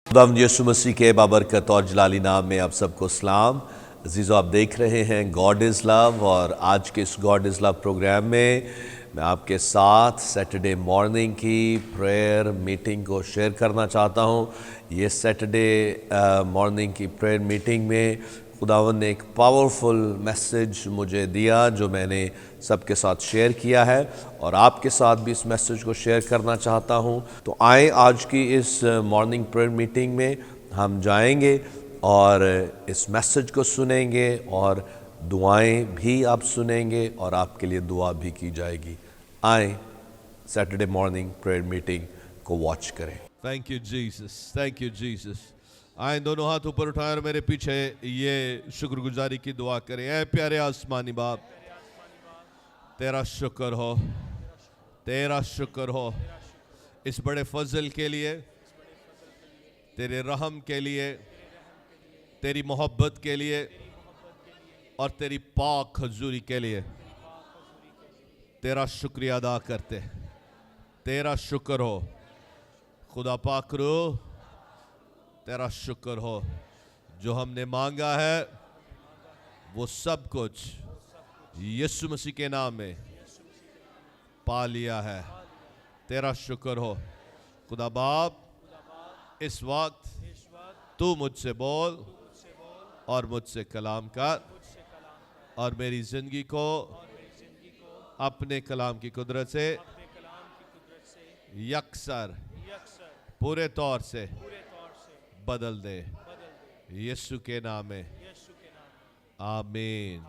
खुदावंद यीशु मसीह के बाबरकत और जलाली नाम में आप सबको सलाम। अजीज़ों, आप देख रहे हैं गॉड इज़ लव, और आज के इस गॉड इज़ लव प्रोग्राम में मैं आपके साथ सैटरडे मॉर्निंग की प्रेयर मीटिंग को शेयर करना चाहता हूँ। ये सैटरडे मॉर्निंग की प्रेयर मीटिंग में खुदावंद ने एक पावरफुल मैसेज मुझे दिया जो मैंने सबके साथ शेयर किया है, और आपके साथ भी इस मैसेज को शेयर करना चाहता हूँ। तो आए आज की इस मॉर्निंग प्रेयर मीटिंग में हम जाएंगे और इस मैसेज को सुनेंगे, और दुआएं भी आप सुनेंगे और आपके लिए दुआ भी की जाएगी। आए सैटरडे मॉर्निंग प्रेयर मीटिंग को वॉच करें। Thank you Jesus, thank you Jesus. आए दोनों हाथ ऊपर उठाएं और मेरे पीछे ये शुक्रगुजारी की दुआ करें। ऐ प्यारे आसमानी बाप, तेरा शुक्र हो, तेरा शुक्र हो इस बड़े फजल के लिए, तेरे रहम के लिए, तेरी मोहब्बत के लिए और तेरी पाक हजूरी के लिए तेरा शुक्रिया अदा करते। तेरा शुक्र हो खुदा पाक रू, तेरा शुक्र हो। जो हमने मांगा है वो सब कुछ यीशु मसीह के नाम में पा लिया है। तेरा शुक्र हो खुदा बाप। इस वक्त तू मुझसे बोल और मुझसे कलाम कर, और मेरी ज़िंदगी को अपने कलाम की कुदरत से यकसर पूरे तौर से बदल दे, यीशु के नाम में आमीन,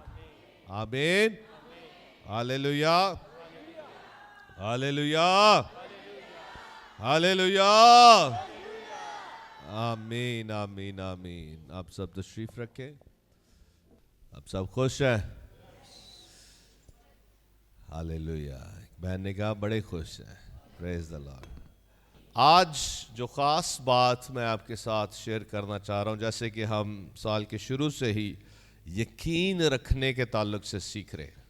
आमीन। हालेलुया, हालेलुया, हालेलुया, आमीन, आमीन, आमीन। आप सब तशरीफ रखें। आप सब खुश हैं? हालेलुया। बहन ने कहा बड़े खुश हैं। Praise the Lord. आज जो ख़ास बात मैं आपके साथ शेयर करना चाह रहा हूँ, जैसे कि हम साल के शुरू से ही यकीन रखने के ताल्लुक से सीख रहे हैं,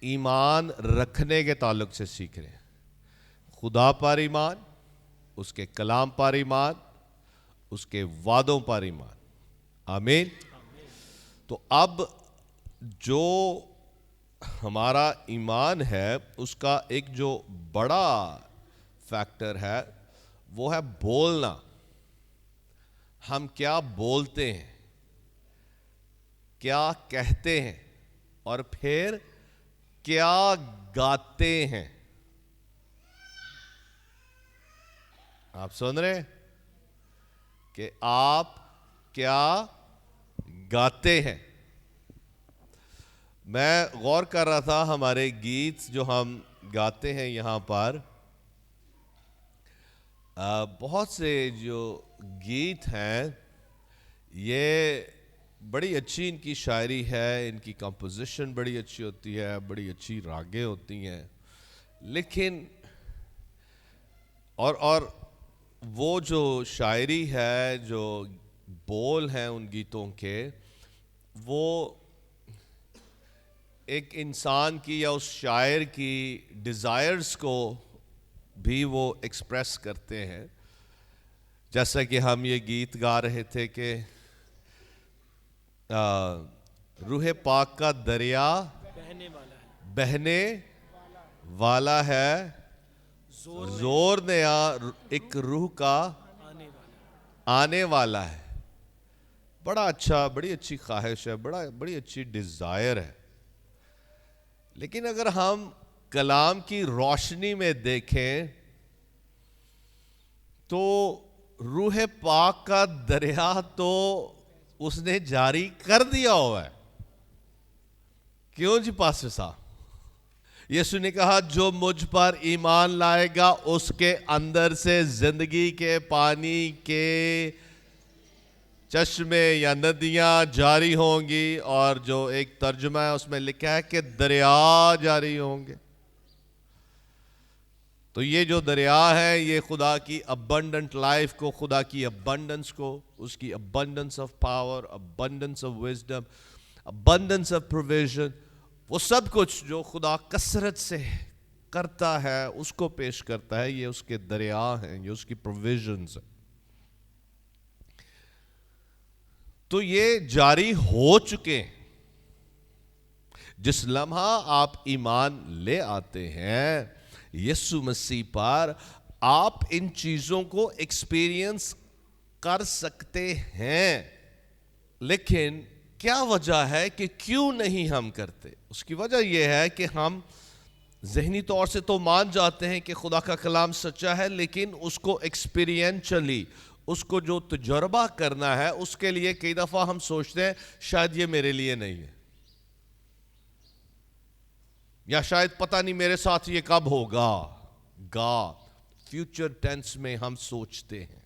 ईमान रखने के ताल्लुक से सीख रहे हैं। खुदा पर ईमान, उसके कलाम पर ईमान, उसके वादों पर ईमान। आमीन। तो अब जो हमारा ईमान है उसका एक जो बड़ा फैक्टर है वो है बोलना। हम क्या बोलते हैं, क्या कहते हैं, और फिर क्या गाते हैं। आप सुन रहे हैं कि आप क्या गाते हैं। मैं गौर कर रहा था हमारे गीत जो हम गाते हैं यहाँ पर, बहुत से जो गीत हैं ये बड़ी अच्छी इनकी शायरी है, इनकी कंपोजिशन बड़ी अच्छी होती है, बड़ी अच्छी रागें होती हैं, लेकिन और वो जो शायरी है, जो बोल हैं उन गीतों के, वो एक इंसान की या उस शायर की डिज़ायर्स को भी वो एक्सप्रेस करते हैं। जैसा कि हम ये गीत गा रहे थे कि रूह पाक का दरिया बहने वाला है, जोर नया एक रूह का आने वाला है। बड़ा अच्छा, बड़ी अच्छी ख्वाहिश है, बड़ी अच्छी डिज़ायर है। लेकिन अगर हम कलाम की रोशनी में देखें तो रूह पाक का दरिया तो उसने जारी कर दिया हुआ है। क्यों जी पास्टर साहब? यीशु ने कहा जो मुझ पर ईमान लाएगा उसके अंदर से जिंदगी के पानी के चश्मे या नदियां जारी होंगी, और जो एक तर्जुमा है उसमें लिखा है कि दरिया जारी होंगे। तो ये जो दरिया है ये खुदा की अबंडेंट लाइफ को, खुदा की अबंडेंस को, उसकी abundance of power, abundance of wisdom, abundance of provision, वो सब कुछ जो खुदा कसरत से करता है उसको पेश करता है। ये उसके दरिया हैं, ये उसकी प्रोविजंस हैं। تو یہ جاری ہو چکے ہیں. جس لمحہ آپ ایمان لے آتے ہیں یسوع مسیح پر، آپ ان چیزوں کو ایکسپیرینس کر سکتے ہیں. لیکن کیا وجہ ہے کہ کیوں نہیں ہم کرتے؟ اس کی وجہ یہ ہے کہ ہم ذہنی طور سے تو مان جاتے ہیں کہ خدا کا کلام سچا ہے، لیکن اس کو ایکسپیرینشلی، اس کو جو تجربہ کرنا ہے، اس کے لیے کئی دفعہ ہم سوچتے ہیں شاید یہ میرے لیے نہیں ہے، یا شاید پتہ نہیں میرے ساتھ یہ کب ہوگا. فیوچر ٹینس میں ہم سوچتے ہیں،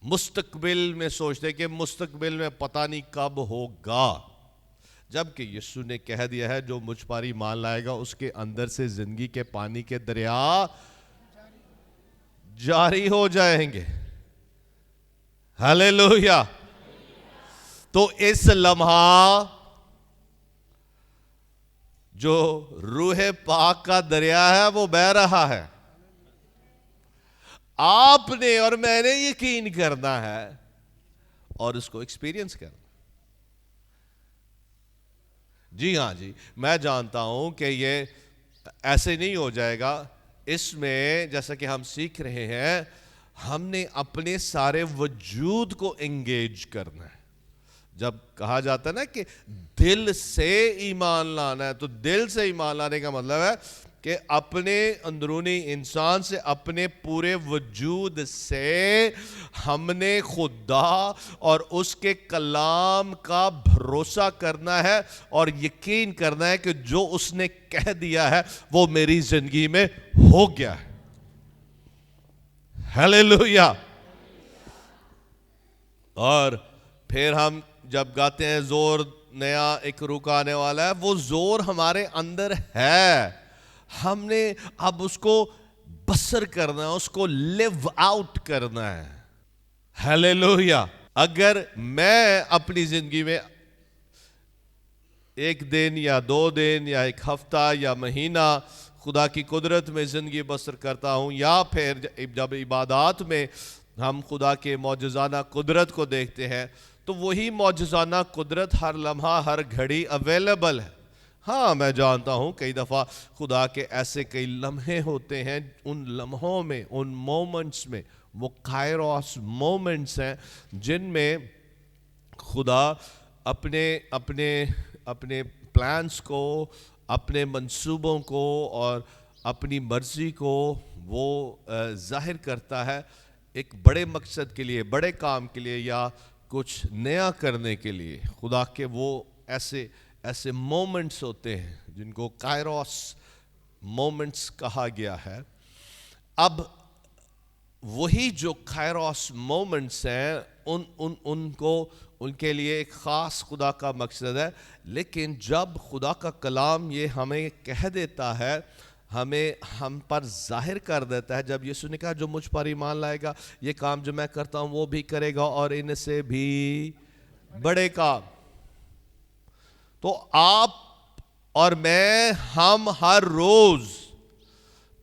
مستقبل میں سوچتے ہیں کہ مستقبل میں پتہ نہیں کب ہوگا. جبکہ یسوع نے کہہ دیا ہے جو مجھ پر ایمان لائے گا اس کے اندر سے زندگی کے پانی کے دریا جاری ہو جائیں گے. ہلیلویا. تو اس لمحہ جو روح پاک کا دریا ہے وہ بہہ رہا ہے. آپ نے اور میں نے یقین کرنا ہے اور اس کو ایکسپیرینس کرنا. جی ہاں جی، میں جانتا ہوں کہ یہ ایسے نہیں ہو جائے گا. اس میں جیسا کہ ہم سیکھ رہے ہیں، ہم نے اپنے سارے وجود کو انگیج کرنا ہے. جب کہا جاتا ہے نا کہ دل سے ایمان لانا ہے، تو دل سے ایمان لانے کا مطلب ہے کہ اپنے اندرونی انسان سے، اپنے پورے وجود سے ہم نے خدا اور اس کے کلام کا بھروسہ کرنا ہے اور یقین کرنا ہے کہ جو اس نے کہہ دیا ہے وہ میری زندگی میں ہو گیا ہے. ہلیلویا. اور پھر ہم جب گاتے ہیں زور نیا ایک روح آنے والا ہے، وہ زور ہمارے اندر ہے. ہم نے اب اس کو بسر کرنا ہے، اس کو لیو آؤٹ کرنا ہے. ہلیلویا. اگر میں اپنی زندگی میں ایک دن یا 2 دن یا ایک ہفتہ یا مہینہ خدا کی قدرت میں زندگی بسر کرتا ہوں، یا پھر جب عبادات میں ہم خدا کے معجزانہ قدرت کو دیکھتے ہیں، تو وہی معجزانہ قدرت ہر لمحہ ہر گھڑی اویلیبل ہے. ہاں میں جانتا ہوں کئی دفعہ خدا کے ایسے کئی لمحے ہوتے ہیں، ان لمحوں میں، ان مومنٹس میں، وہ کائروس مومنٹس ہیں جن میں خدا اپنے پلانس کو، اپنے منصوبوں کو اور اپنی مرضی کو وہ ظاہر کرتا ہے ایک بڑے مقصد کے لیے، بڑے کام کے لیے، یا کچھ نیا کرنے کے لیے. خدا کے وہ ایسے مومنٹس ہوتے ہیں جن کو کائروس مومنٹس کہا گیا ہے. اب وہی جو کائروس مومنٹس ہیں ان کے لیے ایک خاص خدا کا مقصد ہے. لیکن جب خدا کا کلام یہ ہمیں کہہ دیتا ہے، ہم پر ظاہر کر دیتا ہے، جب یسوع نے کہا جو مجھ پر ایمان لائے گا یہ کام جو میں کرتا ہوں وہ بھی کرے گا اور ان سے بھی بڑے کام. تو آپ اور میں، ہم ہر روز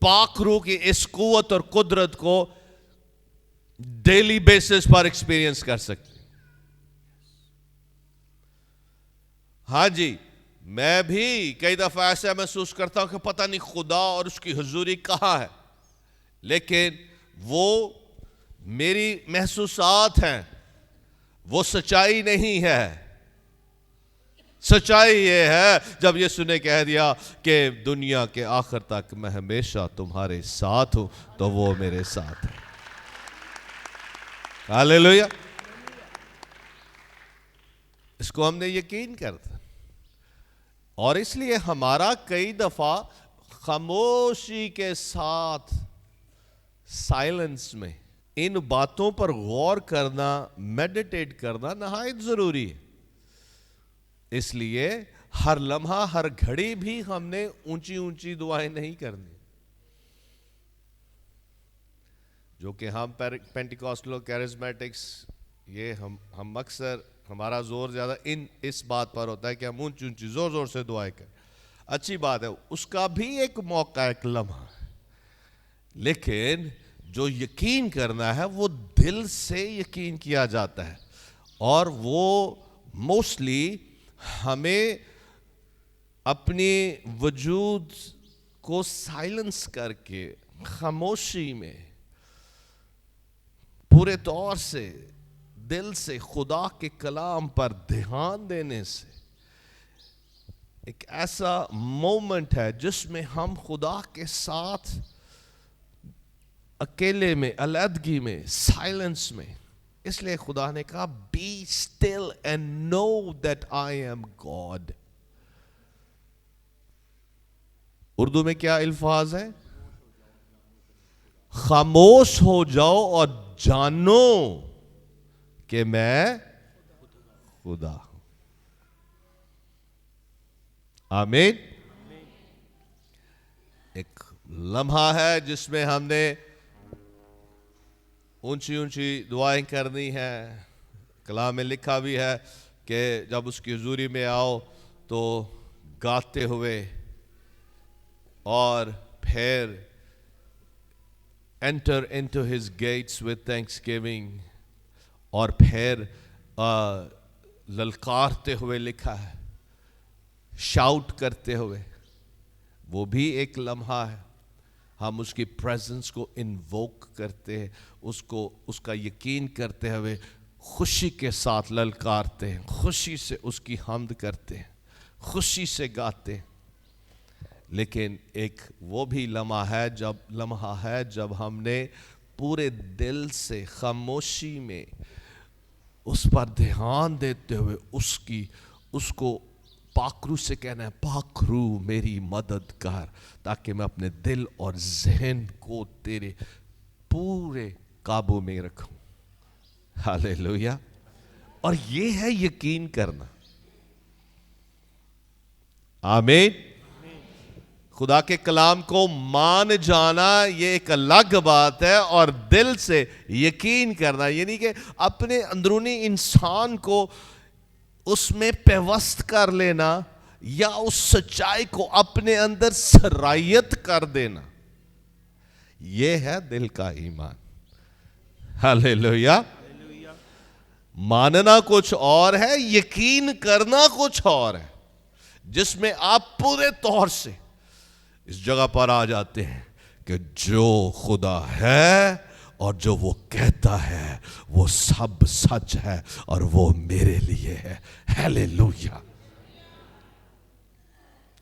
پاک روح کی اس قوت اور قدرت کو ڈیلی بیسس پر ایکسپیرینس کر سکتے. ہاں جی، میں بھی کئی دفعہ ایسا محسوس کرتا ہوں کہ پتہ نہیں خدا اور اس کی حضوری کہاں ہے، لیکن وہ میری محسوسات ہیں، وہ سچائی نہیں ہے. سچائی یہ ہے جب یسوع نے کہہ دیا کہ دنیا کے آخر تک میں ہمیشہ تمہارے ساتھ ہوں، تو وہ میرے ساتھ ہے. ہلیلویا. اس کو ہم نے یقین کرتا، اور اس لیے ہمارا کئی دفعہ خاموشی کے ساتھ، سائلنس میں ان باتوں پر غور کرنا، میڈیٹیٹ کرنا نہایت ضروری ہے. اس لیے ہر لمحہ ہر گھڑی بھی ہم نے اونچی دعائیں نہیں کرنی، جو کہ ہم پینٹیکاسٹل کیرزمیٹکس، یہ ہم اکثر ہمارا زور زیادہ اس بات پر ہوتا ہے کہ ہم اونچی زور سے دعائیں کریں. اچھی بات ہے، اس کا بھی ایک موقع، ایک لمحہ. لیکن جو یقین کرنا ہے وہ دل سے یقین کیا جاتا ہے، اور وہ موسٹلی ہمیں اپنے وجود کو سائلنس کر کے خاموشی میں پورے طور سے دل سے خدا کے کلام پر دھیان دینے سے ایک ایسا مومنٹ ہے جس میں ہم خدا کے ساتھ اکیلے میں، علیحدگی میں، سائلنس میں، اس لیے خدا نے کہا be still and know that I am God۔ Urdu میں کیا الفاظ ہے؟ خاموش ہو جاؤ اور جانو کہ میں خدا ہوں۔ آمین۔ ایک لمحہ ہے جس میں ہم نے اونچی اونچی دعائیں کرنی ہے، کلام میں لکھا بھی ہے کہ جب اس کی حضوری میں آؤ تو گاتے ہوئے، اور پھر enter into his gates with thanksgiving، اور پھر للکارتے ہوئے لکھا ہے، شاؤٹ کرتے ہوئے۔ وہ بھی ایک لمحہ ہے، ہم اس کی پریزنس کو انووک کرتے ہیں، اس کا یقین کرتے ہوئے خوشی کے ساتھ للکارتے ہیں، خوشی سے اس کی حمد کرتے ہیں، خوشی سے گاتے ہیں۔ لیکن ایک وہ بھی لمحہ ہے جب ہم نے پورے دل سے خاموشی میں اس پر دھیان دیتے ہوئے اس کو پاکرو سے کہنا ہے، پاکرو میری مدد کر، تاکہ میں اپنے دل اور ذہن کو تیرے پورے قابو میں رکھوں۔ ہاللیلویا۔ اور یہ ہے یقین کرنا۔ آمین۔ خدا کے کلام کو مان جانا یہ ایک الگ بات ہے، اور دل سے یقین کرنا یعنی کہ اپنے اندرونی انسان کو اس میں پیوست کر لینا، یا اس سچائی کو اپنے اندر سرایت کر دینا، یہ ہے دل کا ایمان۔ ہاللیلویا۔ ماننا کچھ اور ہے، یقین کرنا کچھ اور ہے، جس میں آپ پورے طور سے اس جگہ پر آ جاتے ہیں کہ جو خدا ہے اور جو وہ کہتا ہے وہ سب سچ ہے، اور وہ میرے لیے ہے۔ ہاللیلویا۔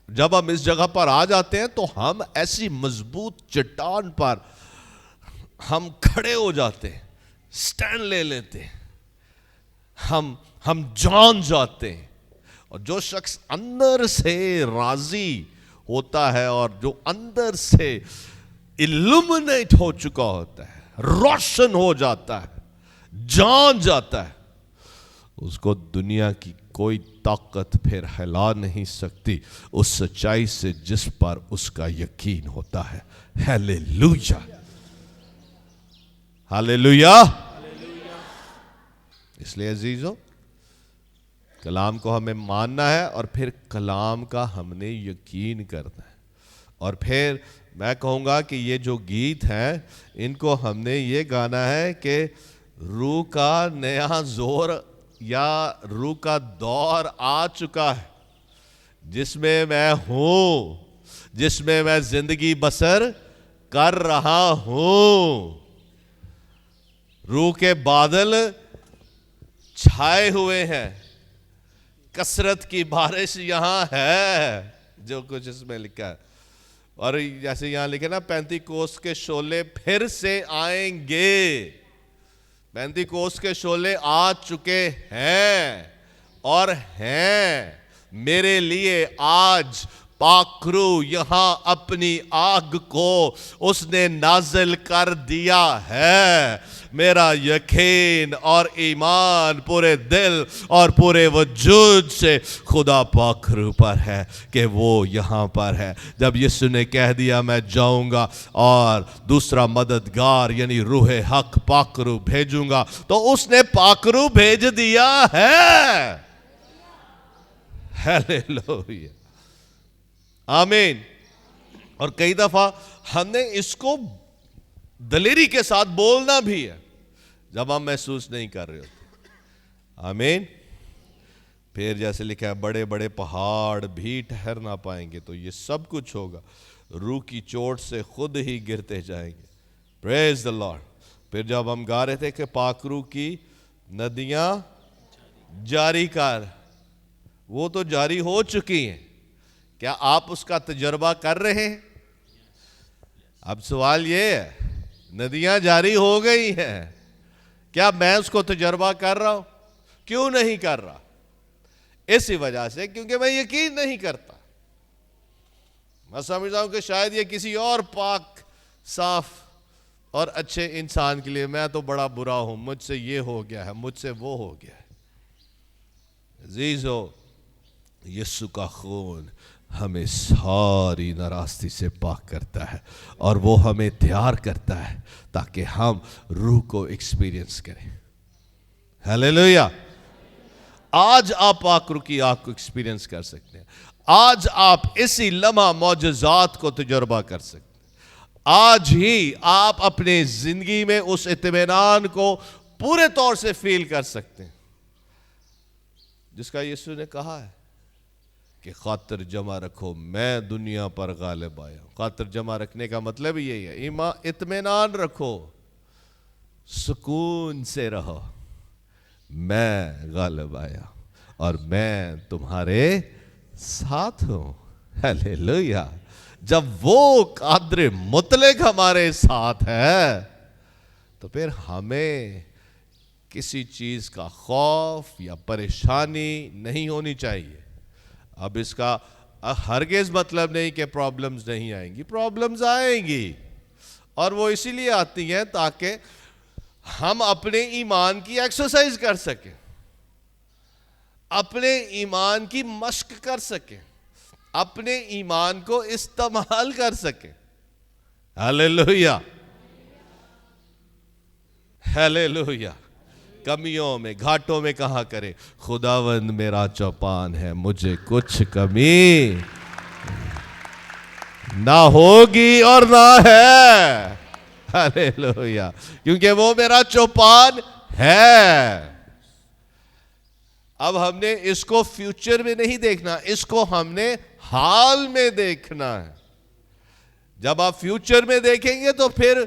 جب ہم اس جگہ پر آ جاتے ہیں تو ہم ایسی مضبوط چٹان پر ہم کھڑے ہو جاتے ہیں، سٹینڈ لے لیتے ہیں، ہم جان جاتے ہیں۔ اور جو شخص اندر سے راضی ہوتا ہے اور جو اندر سے ایلومینیٹ ہو چکا ہوتا ہے، روشن ہو جاتا ہے، جان جاتا ہے، اس کو دنیا کی کوئی طاقت پھر ہلا نہیں سکتی اس سچائی سے جس پر اس کا یقین ہوتا ہے۔ ہاللیلویا۔ ہاللیلویا۔ اس لیے عزیزو، کلام کو ہمیں ماننا ہے، اور پھر کلام کا ہم نے یقین کرنا ہے۔ اور پھر میں کہوں گا کہ یہ جو گیت ہیں ان کو ہم نے یہ گانا ہے کہ روح کا نیا زور یا روح کا دور آ چکا ہے، جس میں میں ہوں، جس میں میں زندگی بسر کر رہا ہوں۔ روح کے بادل چھائے ہوئے ہیں، کثرت کی بارش یہاں ہے، جو کچھ اس میں لکھا ہے۔ اور جیسے یہاں لکھا نا، پینتی کوس کے شعلے پھر سے آئیں گے۔ پینتی کوس کے شعلے آ چکے ہیں اور ہیں میرے لیے آج۔ پاکرو یہاں اپنی آگ کو اس نے نازل کر دیا ہے۔ میرا یقین اور ایمان پورے دل اور پورے وجود سے خدا پاکرو پر ہے کہ وہ یہاں پر ہے۔ جب یسوع نے کہہ دیا میں جاؤں گا اور دوسرا مددگار یعنی روح حق پاکرو بھیجوں گا، تو اس نے پاکرو بھیج دیا ہے۔ ہاللیلویا۔ آمین۔ اور کئی دفعہ ہم نے اس کو دلیری کے ساتھ بولنا بھی ہے جب ہم محسوس نہیں کر رہے ہوتے. آمین. پھر جیسے لکھا ہے بڑے بڑے پہاڑ بھی ٹھہر نہ پائیں گے, تو یہ سب کچھ ہوگا, روح کی چوٹ سے خود ہی گرتے جائیں گے. پریز دی لارڈ. پھر جب ہم گا رہے تھے کہ پاک روح کی ندیاں جاری کر, وہ تو جاری ہو چکی ہیں. کیا آپ اس کا تجربہ کر رہے ہیں؟ اب سوال یہ ہے, ندیاں جاری ہو گئی ہیں, کیا میں اس کو تجربہ کر رہا ہوں؟ کیوں نہیں کر رہا؟ اسی وجہ سے کیونکہ میں یقین نہیں کرتا. میں سمجھتا ہوں کہ شاید یہ کسی اور پاک صاف اور اچھے انسان کے لیے, میں تو بڑا برا ہوں, مجھ سے یہ ہو گیا ہے, مجھ سے وہ ہو گیا ہے. عزیزو, یسوع کا خون ہمیں ساری ناراستی سے پاک کرتا ہے, اور وہ ہمیں تیار کرتا ہے تاکہ ہم روح کو ایکسپیرینس کریں. ہیلیلویا. آج آپ پاک روح کی آگ کو ایکسپیرینس کر سکتے ہیں. آج آپ اسی لمحہ معجزات کو تجربہ کر سکتے ہیں. آج ہی آپ اپنے زندگی میں اس اطمینان کو پورے طور سے فیل کر سکتے ہیں جس کا یسوع نے کہا ہے کہ خاطر جمع رکھو, میں دنیا پر غالب آیا ہوں. خاطر جمع رکھنے کا مطلب یہی ہے, اطمینان رکھو, سکون سے رہو, میں غالب آیا اور میں تمہارے ساتھ ہوں. ہیلیلویا. جب وہ قادر مطلق ہمارے ساتھ ہے تو پھر ہمیں کسی چیز کا خوف یا پریشانی نہیں ہونی چاہیے. اب اس کا ہرگز مطلب نہیں کہ پرابلمز نہیں آئیں گی, پرابلمز آئیں گی, اور وہ اسی لیے آتی ہیں تاکہ ہم اپنے ایمان کی ایکسرسائز کر سکیں, اپنے ایمان کی مشق کر سکیں, اپنے ایمان کو استعمال کر سکیں. ہیلیلویا. ہیلیلویا. کمیوں میں گھاٹوں میں کہا کرے, خداوند میرا چوپان ہے, مجھے کچھ کمی نہ ہوگی اور نہ ہے. ہیلیلویا. کیونکہ وہ میرا چوپان ہے. اب ہم نے اس کو فیوچر میں نہیں دیکھنا, اس کو ہم نے حال میں دیکھنا ہے. جب آپ فیوچر میں دیکھیں گے تو پھر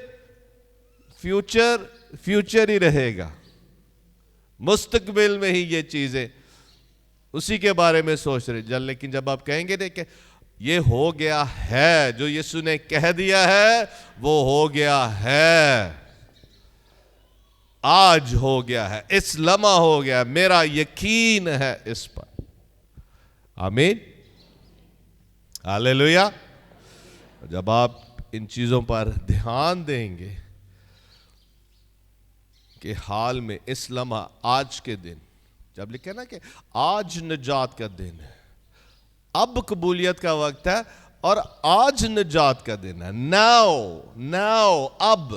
فیوچر ہی رہے گا, مستقبل میں ہی یہ چیزیں اسی کے بارے میں سوچ رہے. لیکن جب آپ کہیں گے کہ یہ ہو گیا ہے, جو یسوع نے کہہ دیا ہے وہ ہو گیا ہے, آج ہو گیا ہے, اس لمحہ ہو گیا, میرا یقین ہے اس پر. آمین. ہیلیلویا. جب آپ ان چیزوں پر دھیان دیں گے کہ حال میں, اس لمحہ, آج کے دن, جب لکھے نا کہ آج نجات کا دن ہے, اب قبولیت کا وقت ہے, اور آج نجات کا دن ہے. ناؤ, اب.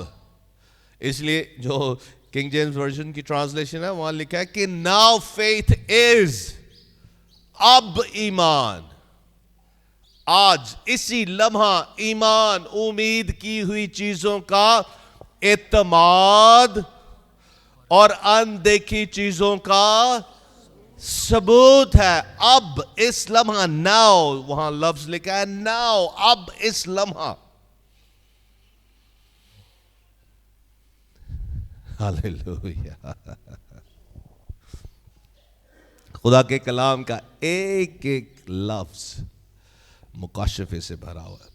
اس لیے جو کنگ جیمز ورژن کی ٹرانسلیشن ہے وہاں لکھا ہے کہ ناؤ فیتھ از, اب ایمان. آج اسی لمحہ ایمان, امید کی ہوئی چیزوں کا اعتماد اور اندیکھی چیزوں کا ثبوت ہے. اب اس لمحہ, ناؤ, وہاں لفظ لکھا ہے ناؤ, اب اس لمحہ. ہیلیلویا. خدا کے کلام کا ایک ایک لفظ مکاشفے سے بھرا ہوا ہے.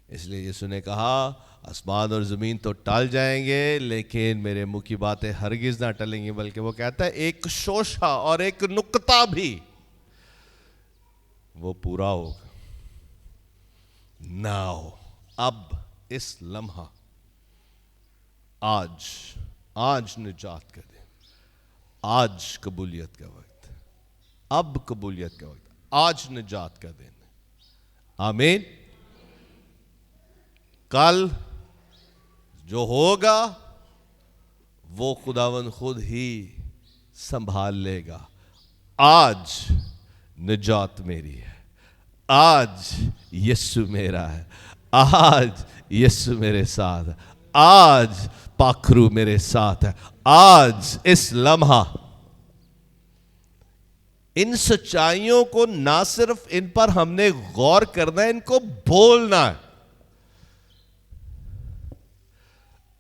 اس لیے یسوع نے کہا آسمان اور زمین تو ٹل جائیں گے لیکن میرے منہ کی باتیں ہرگز نہ ٹلیں گی, بلکہ وہ کہتا ہے ایک شوشہ اور ایک نقطہ بھی وہ پورا ہوگا. ناؤ, اب, اس لمحہ, آج نجات کا دن, آج قبولیت کا وقت, اب قبولیت کا وقت, آج نجات کا دن. آمین. کل جو ہوگا وہ خداوند خود ہی سنبھال لے گا. آج نجات میری ہے, آج یسوع میرا ہے, आज यीशु मेरे साथ है, आज पाखरू मेरे साथ है, आज इस लम्हा। इन सच्चाइयों को ना सिर्फ इन पर हमने गौर करना है, इनको बोलना है।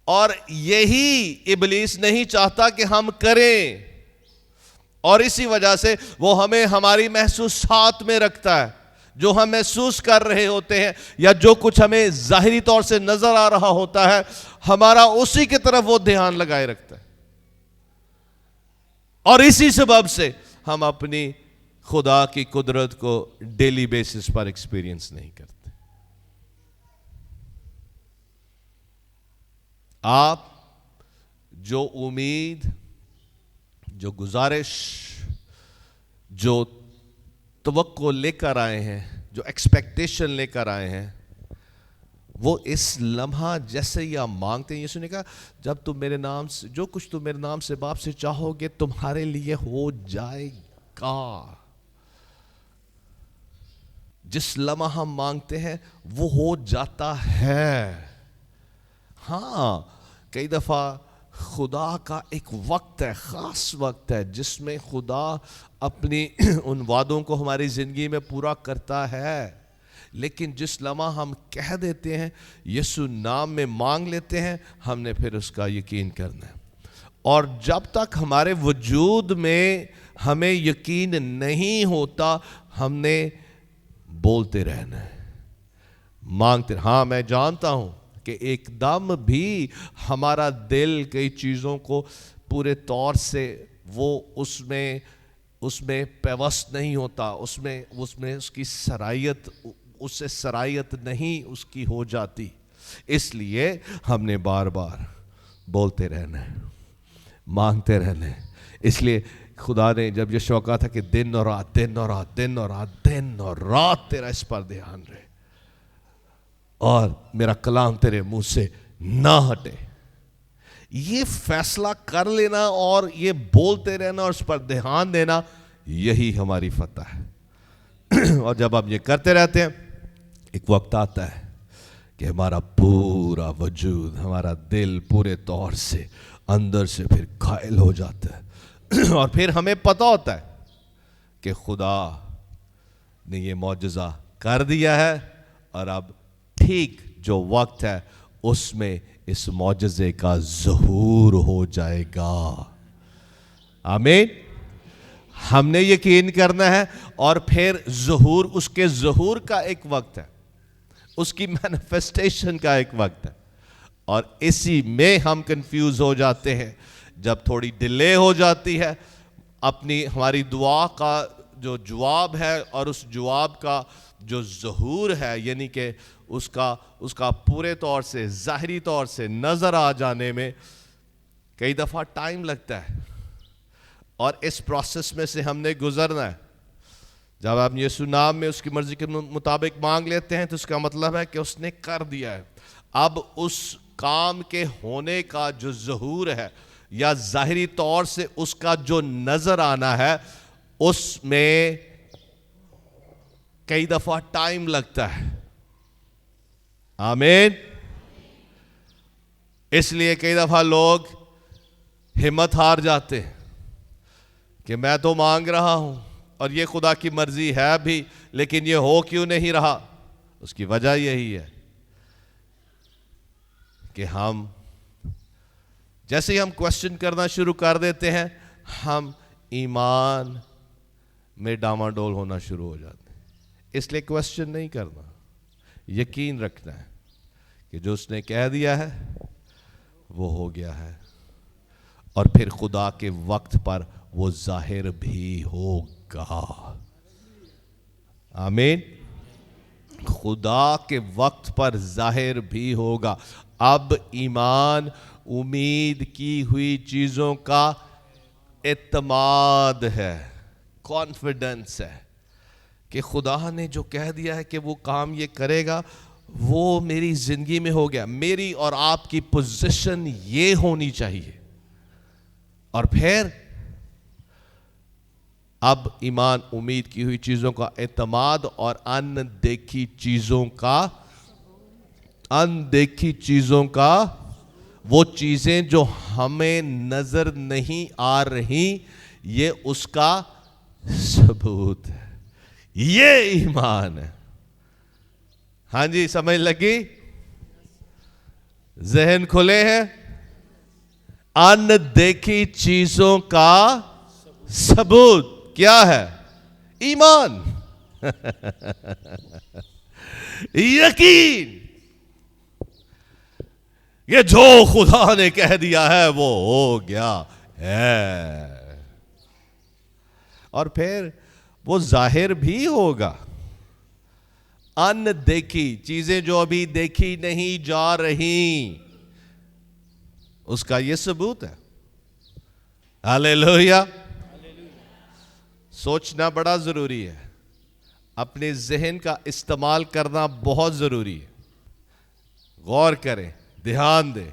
और यही इब्लीस नहीं चाहता कि हम करें, और इसी वजह से वो हमें हमारी महसूसात में रखता है। जो हम महसूस कर रहे होते हैं या जो कुछ हमें ज़ाहिरी तौर से नजर आ रहा होता है, हमारा उसी की तरफ वो ध्यान लगाए रखता है, और इसी सबब से हम अपनी खुदा की कुदरत को डेली बेसिस पर एक्सपीरियंस नहीं करते। आप जो उम्मीद, जो गुजारिश, जो तवक्को लेकर आए हैं, जो एक्सपेक्टेशन लेकर आए हैं, वो इस लम्हा जैसे ही आप मांगते हैं, यीशु ने कहा जब तुम मेरे नाम से, जो कुछ तुम मेरे नाम से बाप से चाहोगे तुम्हारे लिए हो जाएगा। जिस लम्हा हम मांगते हैं वो हो जाता है। हाँ, कई दफा खुदा का एक वक्त है, खास वक्त है, जिसमें खुदा अपनी उन वादों को हमारी जिंदगी में पूरा करता है। लेकिन जिस लम्हा हम कह देते हैं, यीशु नाम में मांग लेते हैं, हमने फिर उसका यकीन करना है। और जब तक हमारे वजूद में हमें यकीन नहीं होता, हमने बोलते रहना है, मांगते। हाँ, मैं जानता हूं कि एकदम भी हमारा दिल कई चीज़ों को पूरे तौर से वो उसमें पेवस्त नहीं होता, उसमें उसकी सरायत, उससे सरायत नहीं उसकी हो जाती। इसलिए हमने बार बार बोलते रहना है, मांगते रहना है। इसलिए खुदा ने जब ये शौका था कि दिन और रात, दिन और रात, दिन और रात, दिन और रात तेरा इस पर ध्यान रहे और मेरा कलाम तेरे मुंह से ना हटे, ये फैसला कर लेना और ये बोलते रहना और उस पर ध्यान देना, यही हमारी फतह है। और जब हम ये करते रहते हैं, एक वक्त आता है कि हमारा पूरा वजूद, हमारा दिल पूरे तौर से अंदर से फिर घायल हो जाता है। और फिर हमें पता होता है कि खुदा ने ये मौजज़ा कर दिया है और अब ठीक जो वक्त है उसमें इस मौजज़े का ज़हूर हो जाएगा। आमीन। हमने यकीन करना है और फिर ज़हूर, उसके ज़हूर का एक वक्त है, उसकी मैनिफेस्टेशन का एक वक्त है। और इसी में हम कंफ्यूज हो जाते हैं। जब थोड़ी डिले हो जाती है, अपनी हमारी दुआ का जो जवाब है और उस जवाब का जो ज़हूर है, यानी कि उसका पूरे तौर से, ज़ाहिरी तौर से नज़र आ जाने में कई दफ़ा टाइम लगता है। और इस प्रोसेस में से हमने गुजरना है। जब आप यीशु नाम में उसकी मर्ज़ी के मुताबिक मांग लेते हैं तो उसका मतलब है कि उसने कर दिया है। अब उस काम के होने का जो ज़हूर है या ज़ाहिरी तौर से उसका जो नज़र आना है, उसमें कई दफ़ा टाइम लगता है। आमीन। इसलिए कई दफ़ा लोग हिम्मत हार जाते हैं कि मैं तो मांग रहा हूं और ये खुदा की मर्जी है भी, लेकिन ये हो क्यों नहीं रहा। उसकी वजह यही है कि हम जैसे ही हम क्वेश्चन करना शुरू कर देते हैं, हम ईमान में डामाडोल होना शुरू हो जाते हैं। इसलिए क्वेश्चन नहीं करना, यकीन रखना है कि जो उसने कह दिया है वो हो गया है, और फिर खुदा के वक्त पर वो जाहिर भी होगा। आमीन। खुदा के वक्त पर जाहिर भी होगा। अब ईमान उम्मीद की हुई चीज़ों का एतमाद है, कॉन्फिडेंस है कि खुदा ने जो कह दिया है कि वो काम ये करेगा, वो मेरी ज़िंदगी में हो गया। मेरी और आपकी पोजीशन ये होनी चाहिए। और फिर अब ईमान उम्मीद की हुई चीज़ों का एतमाद और अनदेखी चीज़ों का अनदेखी चीजों का, वो चीजें जो हमें नजर नहीं आ रही, ये उसका सबूत है। ये ईमान है। हाँ जी, समझ लगी? जहन खुले हैं? अनदेखी चीजों का सबूत क्या है? ईमान। यकीन। ये जो खुदा ने कह दिया है वो हो गया है, और फिर वो जाहिर भी होगा। अनदेखी चीजें जो अभी देखी नहीं जा रही, उसका ये सबूत है। हालेलुया। सोचना बड़ा जरूरी है, अपने जहन का इस्तेमाल करना बहुत जरूरी है। गौर करें, ध्यान दें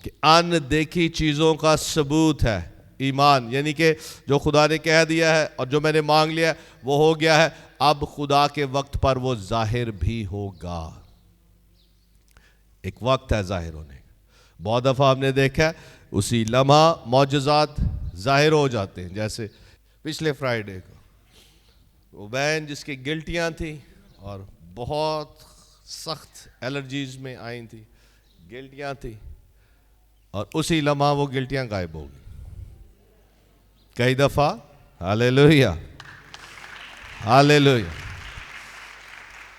कि अनदेखी चीजों का सबूत है ईमान, यानी कि जो खुदा ने कह दिया है और जो मैंने मांग लिया वो हो गया है, अब खुदा के वक्त पर वो जाहिर भी होगा। एक वक्त है जाहिर होने का। बहुत दफा हमने देखा है उसी लम्हा मौजज़ात जाहिर हो जाते हैं। जैसे पिछले फ्राइडे को वो बहन जिसकी गिल्टियां थी और बहुत सख्त एलर्जीज में आई थी, गिल्टियां थी, और उसी लम्हा वो गिल्टियां गायब हो गई। कई दफा, हालेलुया हालेलुया,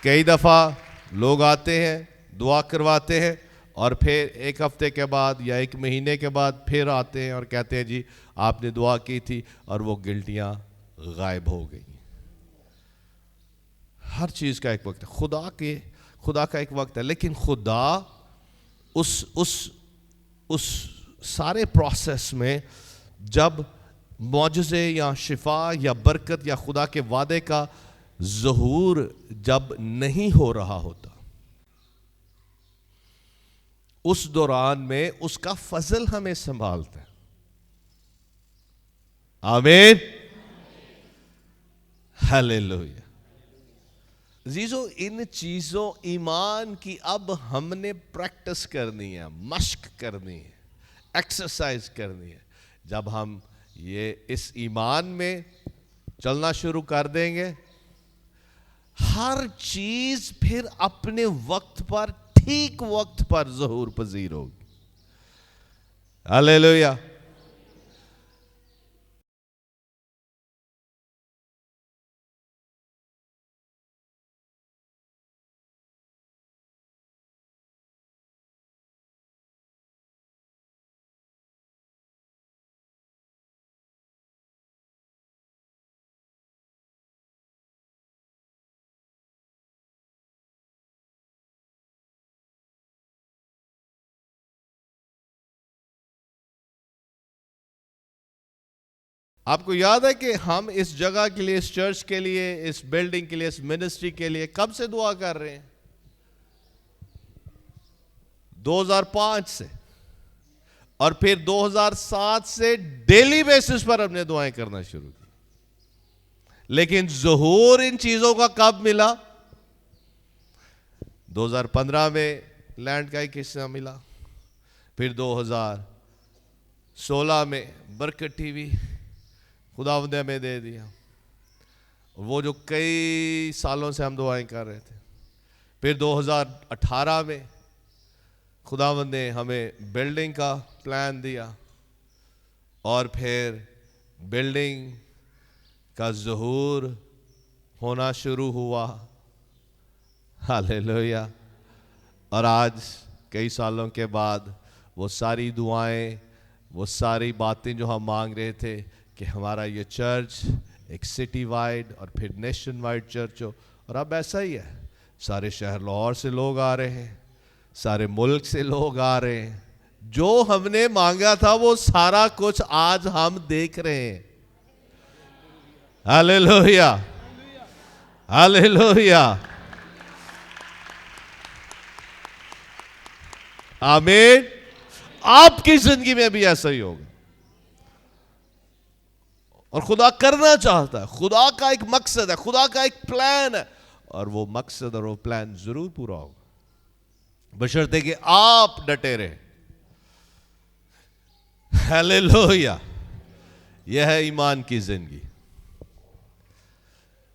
कई दफा लोग आते हैं, दुआ करवाते हैं, और फिर एक हफ्ते के बाद या एक महीने के बाद फिर आते हैं और कहते हैं जी आपने दुआ की थी और वो गिल्टियां गायब हो गई। हर चीज का एक वक्त है, खुदा का एक वक्त है, लेकिन खुदा उस सारे प्रोसेस में जब मौजज़े या शिफा या बरकत या खुदा के वादे का ज़हूर जब नहीं हो रहा होता, उस दौरान में उसका फजल हमें संभालता है। आमीन, हालेलुया। अजीजों, इन चीजों ईमान की अब हमने प्रैक्टिस करनी है, मश्क करनी है, एक्सरसाइज करनी है। जब हम ये इस ईमान में चलना शुरू कर देंगे, हर चीज फिर अपने वक्त पर, ठीक वक्त पर ज़हूर पजीर होगी। हालेलुया। आपको याद है कि हम इस जगह के लिए, इस चर्च के लिए, इस बिल्डिंग के लिए, इस मिनिस्ट्री के लिए कब से दुआ कर रहे हैं? 2005 से, और फिर 2007 से डेली बेसिस पर हमने दुआएं करना शुरू की। लेकिन ज़हूर इन चीजों का कब मिला? 2015 में लैंड का एक हिस्सा मिला, फिर 2016 में बरकत टीवी खुदावंद ने हमें दे दिया, और वो जो कई सालों से हम दुआएं कर रहे थे। फिर 2018 में खुदावंद ने हमें बिल्डिंग का प्लान दिया, और फिर बिल्डिंग का ज़हूर होना शुरू हुआ। हालेलुया। और आज कई सालों के बाद वो सारी दुआएं, वो सारी बातें जो हम मांग रहे थे कि हमारा ये चर्च एक सिटी वाइड और फिर नेशन वाइड चर्च हो, और अब ऐसा ही है। सारे शहर लाहौर से लोग आ रहे हैं, सारे मुल्क से लोग आ रहे हैं। जो हमने मांगा था वो सारा कुछ आज हम देख रहे हैं। हालेलुया हालेलुया, आमीन। आपकी जिंदगी में भी ऐसा ही होगा, और खुदा करना चाहता है। खुदा का एक मकसद है, खुदा का एक प्लान है, और वो मकसद और वो प्लान जरूर पूरा होगा। बशर्ते कि आप डटे रहे। हालेलुया, यह है ईमान की जिंदगी,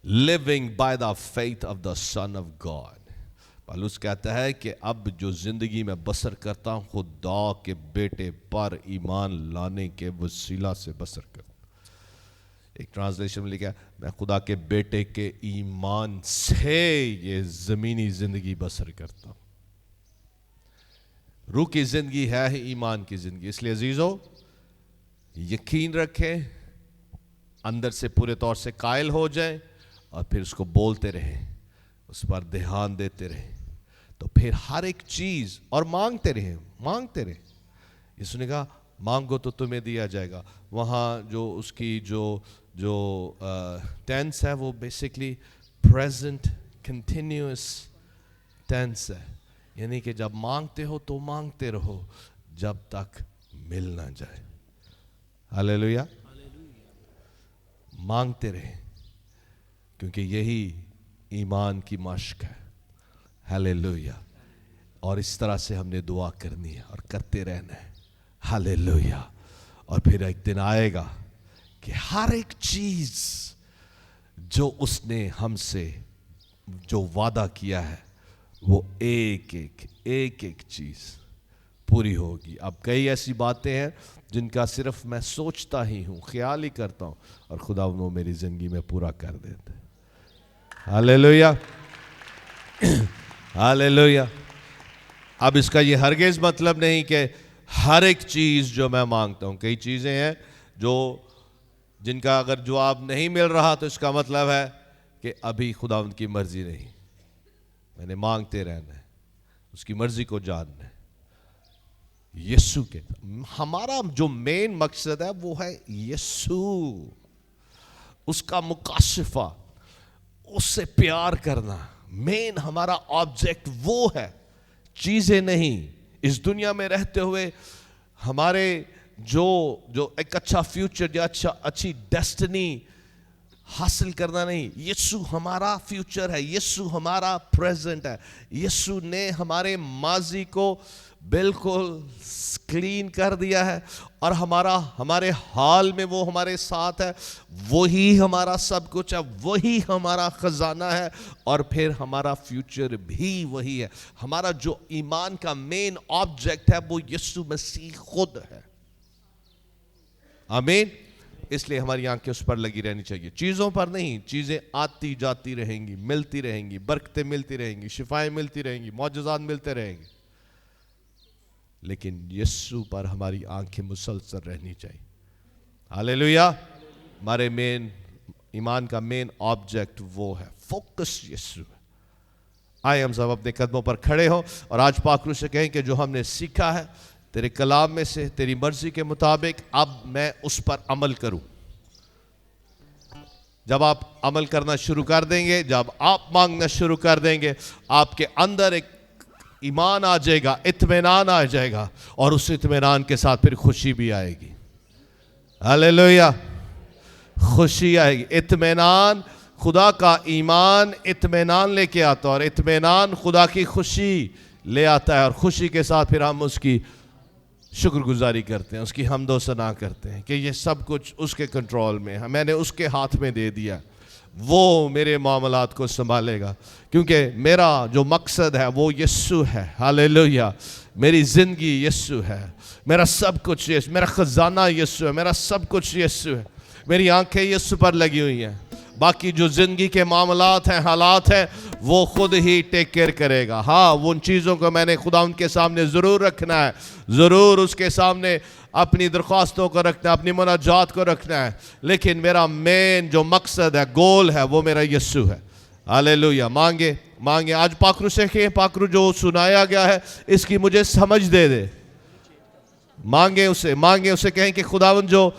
living by the faith of the son of God. पौलुस कहता है कि अब जो जिंदगी में बसर करता हूं खुदा के बेटे पर ईमान लाने के वसीला से बसर करता हूं। एक ट्रांसलेशन में लिखा है, मैं खुदा के बेटे के ईमान से ये जमीनी जिंदगी बसर करता हूं। रूह की जिंदगी है ही ईमान की जिंदगी। इसलिए अजीजों, यकीन रखें, अंदर से पूरे तौर से कायल हो जाएं और फिर उसको बोलते रहें, उस पर ध्यान देते रहें, तो फिर हर एक चीज, और मांगते रहें। यीशु ने कहा मांगो तो तुम्हें दिया जाएगा। वहाँ जो उसकी जो टेंस है वो बेसिकली प्रेजेंट कंटिन्यूअस टेंस है, यानी कि जब मांगते हो तो मांगते रहो जब तक मिल ना जाए। हालेलुया, मांगते रहे, क्योंकि यही ईमान की मश्क है। हालेलुया, और इस तरह से हमने दुआ करनी है और करते रहना है। हालेलुया, और फिर एक दिन आएगा कि हर एक चीज जो उसने हमसे जो वादा किया है वो एक एक चीज पूरी होगी। अब कई ऐसी बातें हैं जिनका सिर्फ मैं सोचता ही हूं, ख्याल ही करता हूं, और खुदा वो मेरी जिंदगी में पूरा कर देता है। Hallelujah, hallelujah. अब इसका ये हरगिज़ मतलब नहीं कि हर एक चीज जो मैं मांगता हूं, कई चीजें हैं जिनका अगर जवाब नहीं मिल रहा तो इसका मतलब है कि अभी खुदा उनकी मर्जी नहीं। मैंने मांगते रहना है, उसकी मर्जी को जानना है। यीशु के हमारा जो मेन मकसद है वो है यीशु, उसका मुकाशिफा, उससे प्यार करना। मेन हमारा ऑब्जेक्ट वो है, चीजें नहीं। इस दुनिया में रहते हुए हमारे जो एक अच्छा फ्यूचर या अच्छी डेस्टिनी हासिल करना नहीं। यीशु हमारा फ्यूचर है, यीशु हमारा प्रेजेंट है। यीशु ने हमारे माजी को बिल्कुल क्लीन कर दिया है, और हमारे हाल में वो हमारे साथ है। वही हमारा सब कुछ है, वही हमारा खजाना है, और फिर हमारा फ्यूचर भी वही है। हमारा जो ईमान का मेन ऑब्जेक्ट है वो यीशु मसीह खुद है। आमीन। इसलिए हमारी आंखें उस पर लगी रहनी चाहिए, चीज़ों पर नहीं। चीज़ें आती जाती रहेंगी, मिलती रहेंगी, बरकतें मिलती रहेंगी, शिफाएं मिलती रहेंगी, मौजज़ात मिलते रहेंगे, लेकिन यीशु पर हमारी आंखें मुसलसल रहनी चाहिए। हालेलुया। हमारे मेन ईमान का मेन ऑब्जेक्ट वो है, फोकस यीशु है। आए हम सब अपने कदमों पर खड़े हो और आज पाक रूह से कहें कि जो हमने सीखा है तेरे कलाम में से, तेरी मर्जी के मुताबिक, अब मैं उस पर अमल करूं। जब आप अमल करना शुरू कर देंगे, जब आप मांगना शुरू कर देंगे, आपके अंदर एक ईमान आ जाएगा, इत्मीनान आ जाएगा, और उस इत्मीनान के साथ फिर खुशी भी आएगी। हालेलुया, खुशी आएगी। इत्मीनान, खुदा का ईमान इत्मीनान लेके आता है, और इत्मीनान खुदा की खुशी ले आता है, और खुशी के साथ फिर हम उसकी शुक्रगुजारी करते हैं, उसकी हम्दो सना करते हैं कि ये सब कुछ उसके कंट्रोल में है, मैंने उसके हाथ में दे दिया, वो मेरे मामलात को संभालेगा, क्योंकि मेरा जो मकसद है वो यीशु है। हालेलुया, मेरी ज़िंदगी यीशु है, मेरा सब कुछ यीशु, मेरा ख़जाना यीशु है, मेरा सब कुछ यीशु है, मेरी आंखें यीशु पर लगी हुई हैं। बाकी जो ज़िंदगी के मामलात हैं, हालात हैं, वो खुद ही टेक केयर करेगा। हाँ, उन चीज़ों को मैंने खुदा उनके सामने ज़रूर रखना है, ज़रूर उसके सामने अपनी दरख्वास्तों को रखना है, अपनी मुनाजात को रखना है, लेकिन मेरा मेन जो मकसद है, गोल है, वो मेरा यीशु है। हालेलुया। मांगे मांगे। आज पाकरू से कहें, पाकरू जो सुनाया गया है इसकी मुझे समझ दे दे। मांगे उसे कहें कि खुदावंद जो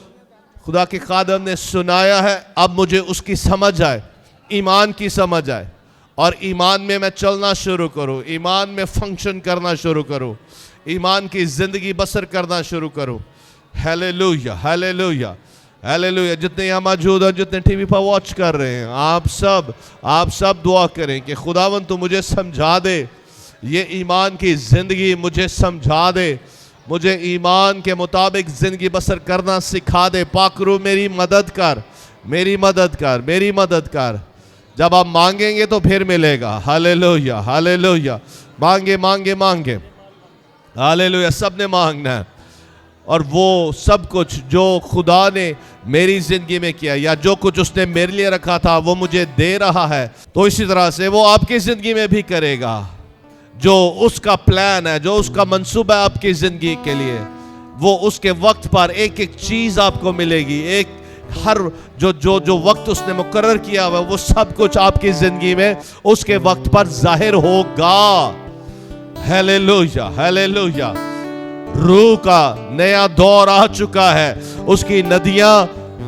खुदा के खादम ने सुनाया है, अब मुझे उसकी समझ आए, ईमान की समझ आए, और ईमान में मैं चलना शुरू करूं, ईमान में फंक्शन करना शुरू करूं, ईमान की जिंदगी बसर करना शुरू करूं। Hallelujah, hallelujah, hallelujah. जितने यहाँ मौजूद हैं, जितने टीवी पर वॉच कर रहे हैं, आप सब दुआ करें कि खुदावंद तू मुझे समझा दे یہ ایمان کی زندگی مجھے سمجھا دے، مجھے ایمان کے مطابق زندگی بسر کرنا سکھا دے۔ پاک روح میری مدد کر، میری مدد کر، میری مدد کر۔ جب آپ مانگیں گے تو پھر ملے گا۔ ہاللیلویہ، ہاللیلویہ۔ مانگے مانگے مانگے، ہاللیلویہ۔ سب نے مانگنا ہے، اور وہ سب کچھ جو خدا نے میری زندگی میں کیا، یا جو کچھ اس نے میرے لیے رکھا تھا وہ مجھے دے رہا ہے، تو اسی طرح سے وہ آپ کی زندگی میں بھی کرے گا۔ جو اس کا پلان ہے، جو اس کا منصوبہ ہے آپ کی زندگی کے لیے، وہ اس کے وقت پر ایک ایک چیز آپ کو ملے گی۔ ایک ہر جو وقت اس نے مقرر کیا ہوا، وہ سب کچھ آپ کی زندگی میں اس کے وقت پر ظاہر ہوگا۔ ہاللیلویہ، ہاللیلویہ۔ روح کا نیا دور آ چکا ہے، اس کی ندیاں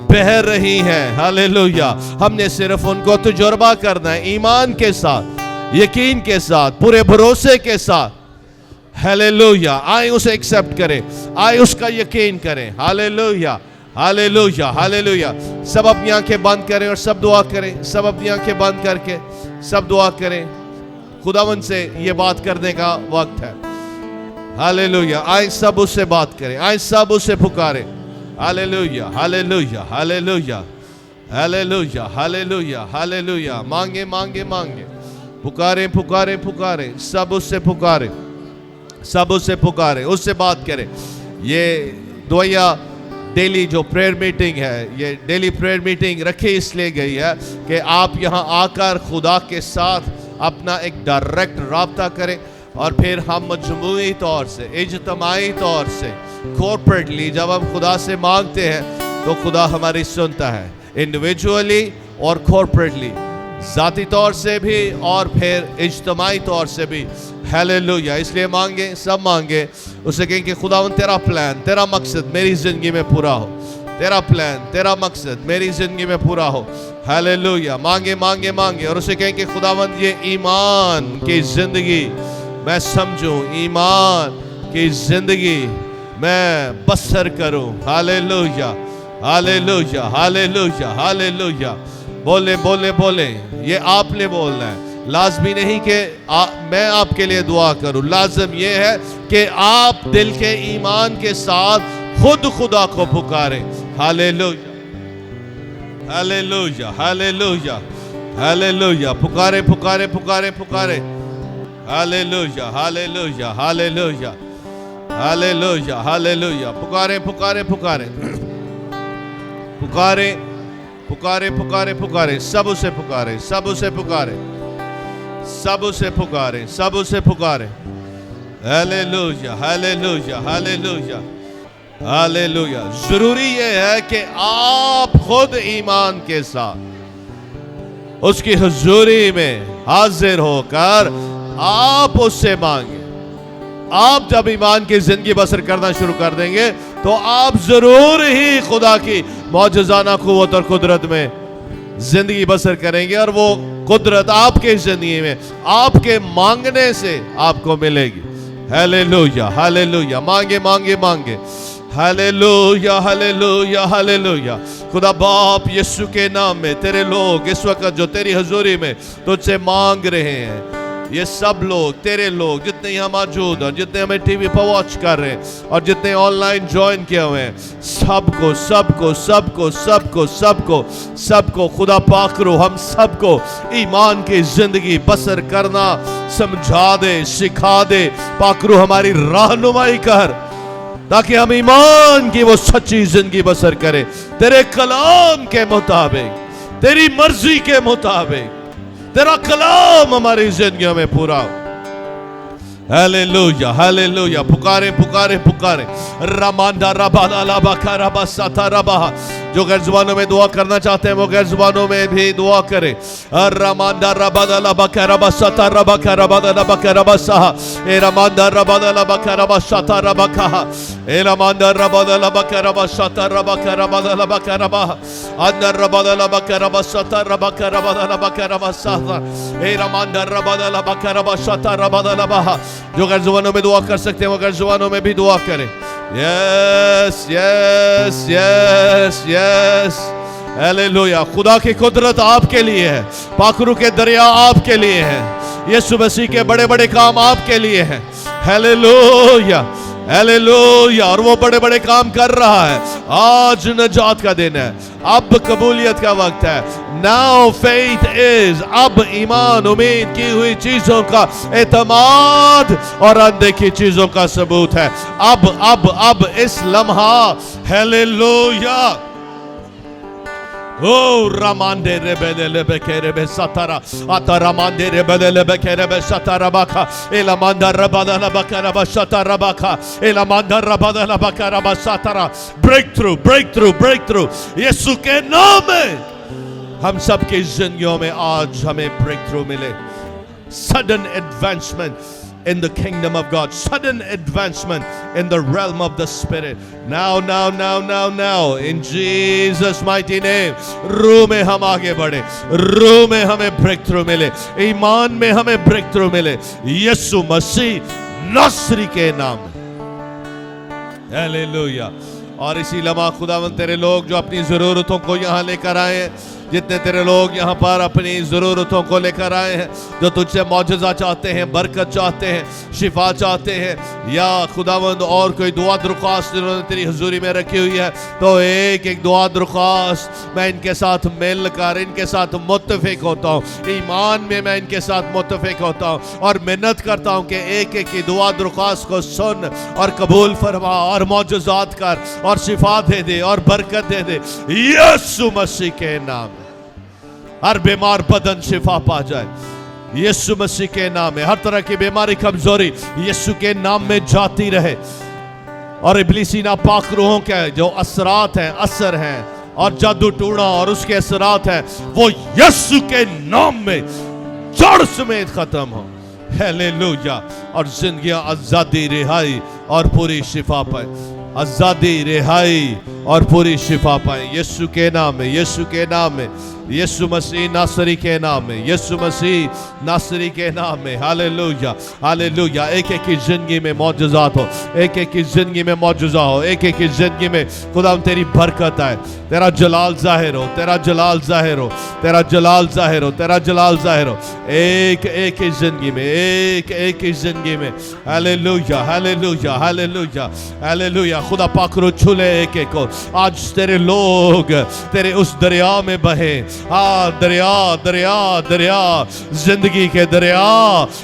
بہہ رہی ہیں۔ ہاللیلویہ۔ ہم نے صرف ان کو تجربہ کرنا ہے، ایمان کے ساتھ، یقین کے ساتھ، پورے بھروسے کے ساتھ۔ ہاللیلویہ۔ آئیں اسے ایکسپٹ کریں، آئیں اس کا یقین کریں۔ ہاللیلویہ، ہاللیلویہ، ہاللیلویہ۔ سب اپنی آنکھیں بند کریں اور سب دعا کریں۔ سب اپنی آنکھیں بند کر کے سب دعا کریں۔ خداوند سے یہ بات کرنے کا وقت ہے۔ ہاللیلویہ۔ آئیں سب اس سے بات کریں، آئیں سب اس سے پکاریں۔ ہاللیلویہ، ہاللیلویہ، ہاللیلویہ، ہاللیلویہ، ہاللیلویہ، ہاللیلویہ۔ مانگے مانگے مانگے، پکاریں پکاریں پکاریں، سب اس سے پکاریں، سب اس سے پکاریں، اس سے بات کریں۔ یہ دعائیہ ڈیلی جو پریئر میٹنگ ہے، یہ ڈیلی پریئر میٹنگ رکھی اس لیے گئی ہے کہ آپ یہاں آ کر خدا کے ساتھ اپنا ایک ڈائریکٹ رابطہ کریں، اور پھر ہم مجموعی طور سے، اجتماعی طور سے، کورپریٹلی جب ہم خدا سے مانگتے ہیں تو خدا ہماری سنتا ہے، انڈیویجولی اور کورپریٹلی، ذاتی طور سے بھی اور پھر اجتماعی طور سے بھی۔ ہاللیلویہ۔ اس لیے مانگیں، سب مانگیں، اسے کہیں کہ خداوند تیرا پلان، تیرا مقصد میری زندگی میں پورا ہو، تیرا پلان، تیرا مقصد میری زندگی میں پورا ہو۔ ہاللیلویہ۔ مانگے مانگے مانگے، اور اسے کہیں کہ خداوند یہ ایمان کی زندگی میں سمجھوں، ایمان کی زندگی میں بسر کروں۔ ہاللیلویہ، ہاللیلویہ، ہاللیلویہ، ہاللیلویہ۔ بولے بولے بولے، یہ آپ نے بولنا ہے۔ لازمی نہیں کہ میں آپ کے لیے دعا کروں، لازم یہ ہے کہ آپ دل کے ایمان کے ساتھ خود خدا کو پکاریں۔ ہاللیلویہ، ہاللیلویہ، ہاللیلویہ، ہاللیلویہ۔ پکاریں پکاریں پکاریں پکاریں۔ ہاللیلویہ، ہاللیلویہ، ہاللیلویہ، ہاللیلویہ، ہاللیلویہ۔ پکاریں پکاریں پکاریں پکاریں پکاریں پکاریں پکاریں، سب اسے پکاریں، سب اسے پکاریں، سب اسے پکاریں، سب اسے پکاریں۔ ہاللیلویہ، ہاللیلویہ، ہاللیلویہ، ہاللیلویہ۔ ضروری یہ ہے کہ آپ خود ایمان کے ساتھ اس کی حضوری میں حاضر ہو کر آپ اس سے مانگیں۔ آپ جب ایمان کی زندگی بسر کرنا شروع کر دیں گے تو آپ ضرور ہی خدا کی معجزانہ قوت اور قدرت میں زندگی بسر کریں گے، اور وہ قدرت آپ کے زندگی میں آپ کے مانگنے سے آپ کو ملے گی۔ ہاللیلویہ، ہاللیلویہ۔ مانگے مانگے مانگے۔ ہاللیلویہ، ہاللیلویہ، ہاللیلویہ۔ خدا باپ یسوع کے نام میں تیرے لوگ اس وقت جو تیری حضوری میں تجھ سے مانگ رہے ہیں، یہ سب لوگ تیرے لوگ جتنے یہاں موجود ہیں، جتنے ہمیں ٹی وی پر واچ کر رہے ہیں اور جتنے آن لائن جوائن کیے ہوئے ہیں، سب کو سب کو سب کو سب کو سب کو سب کو خدا پاک رو ہم سب کو ایمان کی زندگی بسر کرنا سمجھا دے، سکھا دے۔ پاک رو ہماری رہنمائی کر تاکہ ہم ایمان کی وہ سچی زندگی بسر کریں، تیرے کلام کے مطابق، تیری مرضی کے مطابق، تیرا کلام ہماری زندگیوں میں پورا ہو۔ ہاللیلویہ، ہاللیلویہ۔ پکاریں پکاریں پکاریں۔ رمانڈا ربالا لبکا ربا ساتا ربا۔ جو غیر زبانوں میں دعا کرنا چاہتے ہیں وہ غیر زبانوں میں بھی دعا کریں۔ رمانڈا ربالا لبکا ربا ساتا ربکا ربالا لبکا ربا سا۔ اے رمانڈا ربالا لبکا ربا ساتا ربکا۔ اے رمانڈا ربالا لبکا ربا ساتا ربکا ربالا لبکا ربا۔ اندر ربالا لبکا ربا ساتا ربکا ربالا لبکا ربا سا۔ اے رمانڈا ربالا لبکا ربا ساتا ربالا لبا۔ جو غیر زبانوں میں دعا کر سکتے ہیں وہ غیر زبانوں میں بھی دعا کریں۔ یس یس یس یس۔ ہاللیلویہ۔ خدا کی قدرت آپ کے لیے ہے، پاک روح کے دریا آپ کے لیے ہے، यीशु मसीह के बड़े बड़े काम आपके लिए हैं। Hallelujah, hallelujah. और वो बड़े बड़े काम कर रहा है। आज नजात का दिन है, अब कबूलियत का वक्त है। नाउ फेथ इज, अब ईमान उम्मीद की हुई चीजों का एतमाद और अनदेखी चीजों का सबूत है। अब इस लम्हा, हालेलुया। ओ रामांदे रे बेले बेकेरे बे सतारा आता रामांदे रे बेले बेकेरे बे सतारा बाखा एला मांदा रबादा बकरा बा सतारा बाखा एला मांदा रबादा बकरा बा सतारा। ब्रेक थ्रू यीशु के नाम में हम सबकी जिंदगियों में आज हमें ब्रेक थ्रू मिले। Sudden advancement in the kingdom of God, sudden advancement in the realm of the spirit. Now in Jesus mighty name, रूह में हम आगे बढ़े, रूह में हमें ब्रेक थ्रू मिले, ईमान में हमें ब्रेक थ्रू मिले, यीशु मसीह नासरी के नाम में। हालेलुया। और इसी लम्हा खुदावंद तेरे लोग जो अपनी ज़रूरतों को यहाँ लेकर आए हैं, जितने तेरे लोग यहाँ पर अपनी ज़रूरतों को लेकर आए हैं, जो तुझसे मौजज़ा चाहते हैं, बरकत चाहते हैं, शिफा चाहते हैं, या खुदावंद और कोई दुआ दरख्वास्त जिन्होंने तेरी हुजूरी में रखी हुई है, तो एक एक दुआ दरख्वास्त मैं इनके साथ मिलकर इनके साथ मुत्तफिक होता हूँ, ईमान में मैं इनके साथ मुत्तफिक होता हूँ और मिन्नत करता हूँ कि एक एक की दुआ दरख्वास्त को सुन और कबूल फरमा और मौजज़ात कर और शिफा दे दे और बरकत दे दे, यीशु मसीह के नाम। हर बीमार बदन शिफा पा जाए यीशु मसीह के नाम में। हर तरह की बीमारी कमजोरी यीशु के नाम में जाती रहे। और इब्लीसी नापाक रूहों के जो असरात हैं, असर हैं और जादू टूना और उसके असरात हैं, वो यीशु के नाम में जड़ समेत खत्म हो। हालेलुया। और जिंदगियां आजादी, रिहाई और पूरी शिफा पाए, आजादी, रिहाई और पूरी शिफा पाए यीशु के नाम में, यीशु के नाम में, यीशु मसीह नासरी के नाम में, यीशु मसीह नासरी के नाम में। Hallelujah, hallelujah. एक एक की जिंदगी में मौजज़ात हो, एक एक की जिंदगी में मौजज़ा हो, एक एक की जिंदगी में खुदा तेरी बरकत आए, तेरा जलाल जाहिर हो, तेरा जलाल जाहिर हो, तेरा जलाल जाहिर हो, तेरा जलाल जाहिर हो, एक एक की जिंदगी में, एक एक की जिंदगी में। Hallelujah, hallelujah, hallelujah, hallelujah. खुदा पाक रो छूले एक एक को। आज तेरे लोग तेरे उस दरिया में बहे, दरिया दरिया दरिया, जिंदगी के दरिया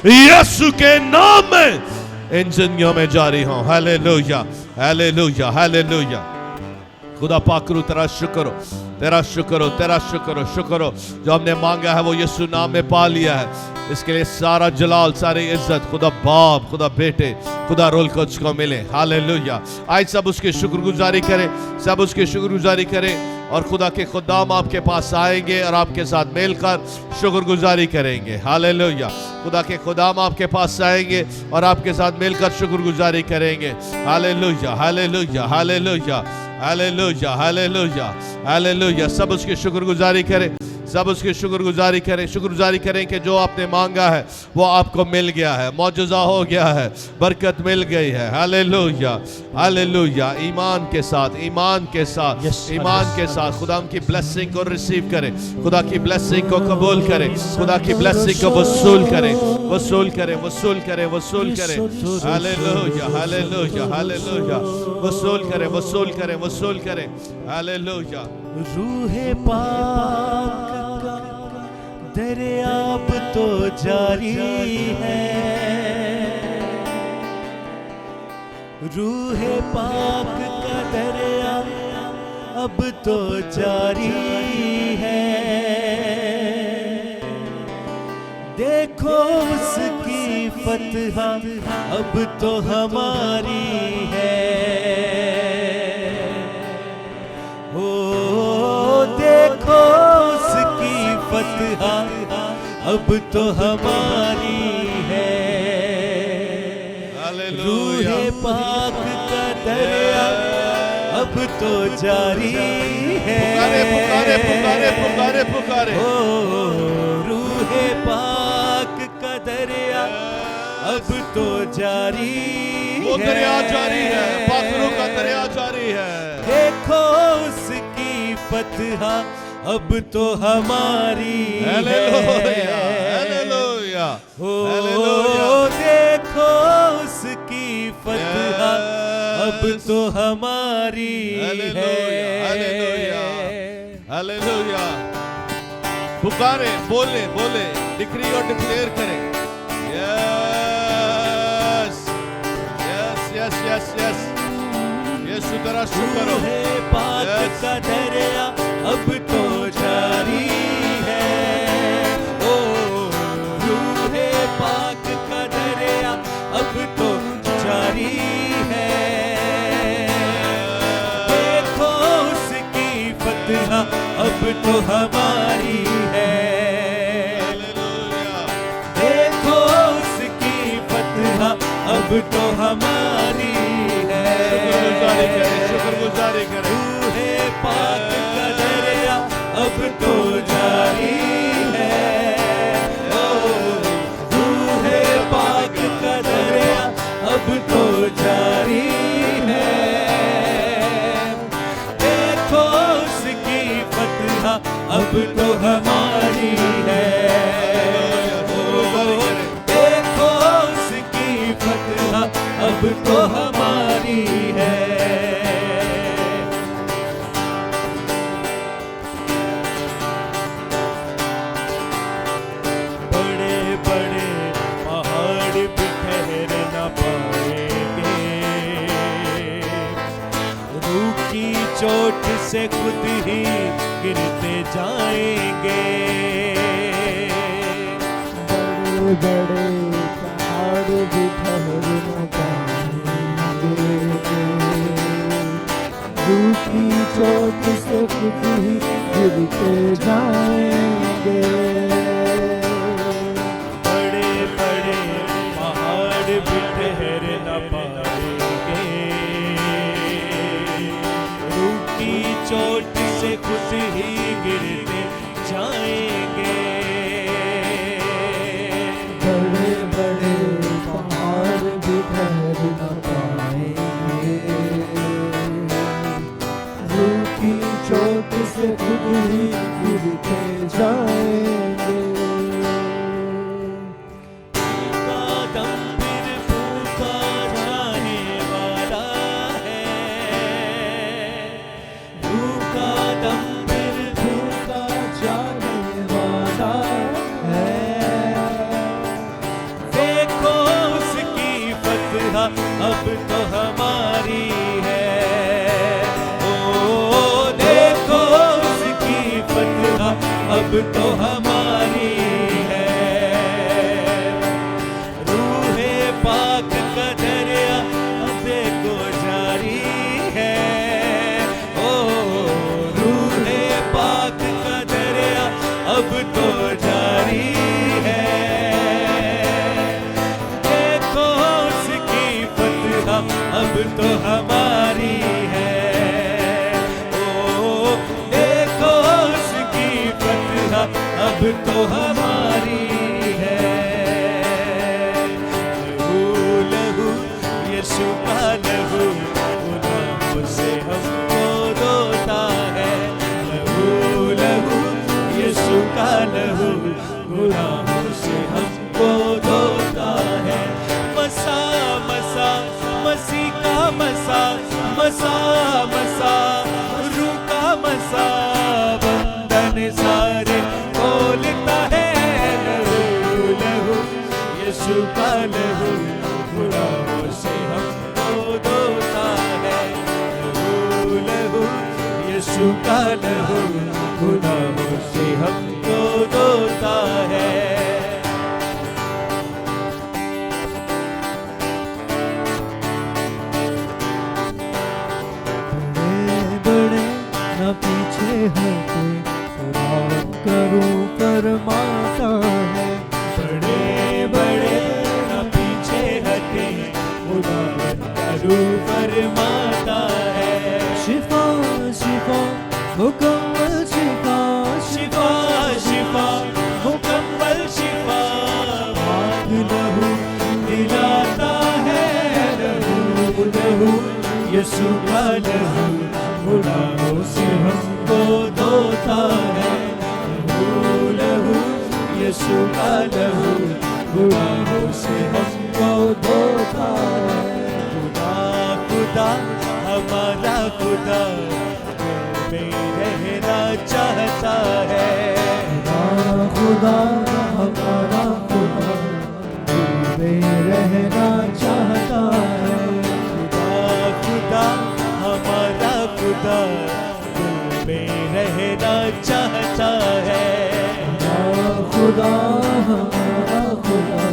यीशु के नाम में इन जिंदगियों में जारी हो। Hallelujah, hallelujah, hallelujah. खुदा पाक रू तेरा शुक्र हो, तेरा शुक्र हो, तेरा शुक्र हो, शुक्र हो। जो हमने मांगा है वो यीशु नाम में पा लिया है। इसके लिए सारा जलाल, सारी इज्जत खुदा बाप, खुदा बेटे, खुदा रोल कुछ को मिले। हालेलुया। आज सब उसकी शुक्रगुजारी करें, सब उसकी शुक्रगुजारी करें और खुदा के खुदाम आपके पास आएंगे और आपके साथ मिलकर शुक्रगुजारी करेंगे। हालेलुया। खुदा के खुदाम आपके पास आएंगे और आपके साथ मिलकर शुक्रगुजारी करेंगे। Hallelujah, hallelujah, hallelujah, hallelujah, hallelujah, hallelujah. सब उसकी शुक्रगुजारी करें, सब उसकी शुक्रगुजारी करें, शुक्रगुजारी करें कि जो आपने मांगा है वो आपको मिल गया है, मौजूदा हो गया है, बरकत मिल गई है। Hallelujah, hallelujah. ईमान के साथ, ईमान के साथ, ईमान के साथ खुदा की ब्लेसिंग को रिसीव करें, खुदा की ब्लेसिंग को कबूल करें, खुदा की ब्लेसिंग को वसूल करें, वसूल करें, वसूल करें, वसूल करें। Hallelujah, hallelujah, hallelujah. वसूल करें, वसूल करें, वसूल करें। हालेलुया। रूहे पाक का दरियाब तो जारी है, रूहे पाक का दरिया अब तो जारी है। देखो उसकी फतह अब तो हमारी है। देखो उसकी फतह अब तो हमारी है। रूहे पाक का दरिया अब तो जारी है। पुकारे, पुकारे, पुकारे, पुकारे। रूहे पाक का दरिया अब तो जारी है। वो दरिया जारी है, पाखरों का दरिया जारी है। देखो उसकी फतह अब तो हमारी है। Hallelujah, hallelujah. हालेलुया ओ देखो उसकी फतह अब तो हमारी है। हालेलुया। पुकारे, बोले बोले, डिक्री और डिक्लेयर करें। Yes yes yes yes yes, यीशु तेरा शुक्र हो। पाक का दरिया अब तो जारी है। ओ रूहे पाक का दरिया अब तो जारी है। देखो उसकी फतह अब तो हमारी है। देखो उसकी फतह अब तो हमारी है। शुक्रगुजारी करें। रूहे पाक का दरिया अब तो जारी है। ओ रूहे पाक का दरिया अब तो जारी है। देखो उसकी फतह अब तो हमारी है। देखो उसकी फतह अब तो हमारी है। बड़े बड़े पहाड़ भी ठहर न पाएंगे। रूह की चोट से खुद ही गिरते जाएंगे। बड़े बड़े पहाड़ भी ठहर न पाएंगे। रूह की चोट से खुद ही गिरते जाएंगे। बड़े बड़े पहाड़ भी ठहर न पाएंगे। रूह की चोट से खुद ही गिरते जाएंगे। बड़े बड़े पहाड़ भी ठहर न पाएंगे। रूह की चोट से खुद ही गिरते जाएंगे। कदम फिर फूका जाने वाला है। रूह का दम फिर फूका जाने वाला है। देखो उसकी फतह अब तो हमारी है। ओ देखो उसकी फतह अब तो हमारी है। रूहे पाक का दरिया अब देखो जारी है। ओ रूहे पाक का दरिया अब तो जारी है। देखो उसकी फतह अब तो हमारी है। ओ देखो उसकी फतह अब तो हमारी है। लहू लहू यीशु का लहू गुनाहों से हमको धोता है। लहू लहू यीशु का लहू गुनाहों से हमको धोता है। मसा मसा मसीह का मसा, मसा मसा रूह का मसा बंधन सारे खोलता है। लहू लहू यीशु का लहू गुनाहों से हमको धोता है। लहू लहू यीशु का लहू गुनाहों से हमको धोता है। बड़े न पीछे हटे खुदावन करूं फरमाता है। बड़े बड़े न पीछे हटे खुदावन करूं फरमाता है। शिफा शिफा मुकम्मल शिफा, शिफा शिफा मुकम्मल शिफा हाथ लहू दिलाता है। लहू लहू यीशु का लहू गुनाहों से हमको धोता है। लहू लहू यीशु यीशु का लहू गुनाहों से हमको धोता है। खुदा खुदा हमारा खुदा में रहना चाहता है। खुदा हमारा खुदा में रहना चाहता है। खुदा हमारा खुदा में रहना चाहता है। खुदा हमारा खुदा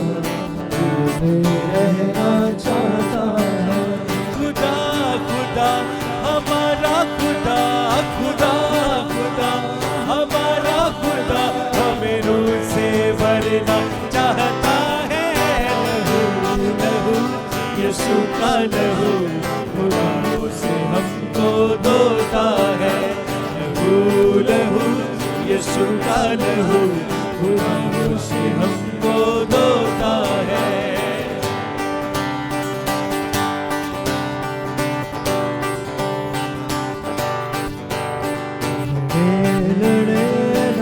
में रहना चाहता है। खुदा खुदा हमारा खुदा खुदा खुदा हमारा खुदा हमें रूह से भरना चाहता है। लहू लहू यीशु का लहू गुनाहों से हमको धोता है। लहू लहू यीशु का लहू गुनाहों से हमको धोता है। लड़े न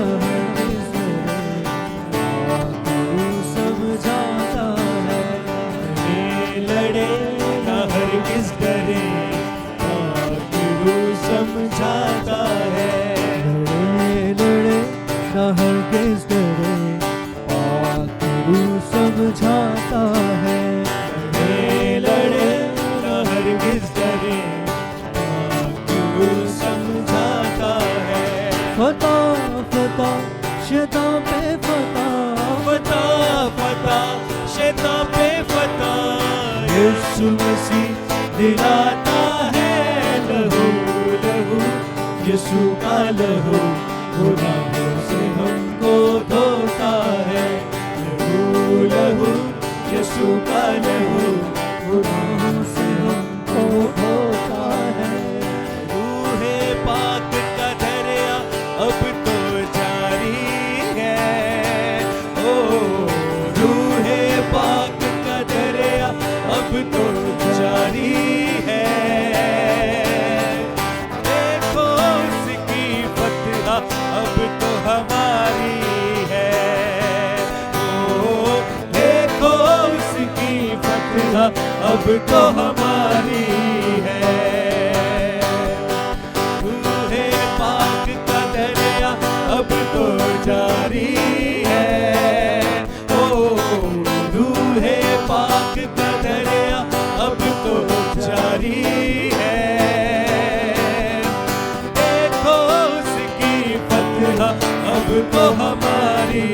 समझाता है। लड़े न हरगिज़ डरे तू समझाता है। लड़े न हरगिज़ डरे तू समझाता है। लड़े न हरगिज़ डरे तू समझाता है। फता फता शैतान पे फता फता फता शैतान पे फता यीशु मसीह दिलाता है। लहू लहू यीशु का लहू गुनाहों से हमको धोता है। लहू लहू यीशु का लहू गुनाहों से हमको धोता है। रूहे पाक का दरिया अब तो जारी है। ओ रूहे पाक का दरिया अब तो जारी है। देखो उसकी फतह अब तो हमारी है। ओ देखो उसकी फतह अब तो हमारी है। रूहे पाक का दरिया अब तो जारी है। ओ रूहे पाक का दरिया अब तो जारी है। देखो उसकी फतह अब तो हमारी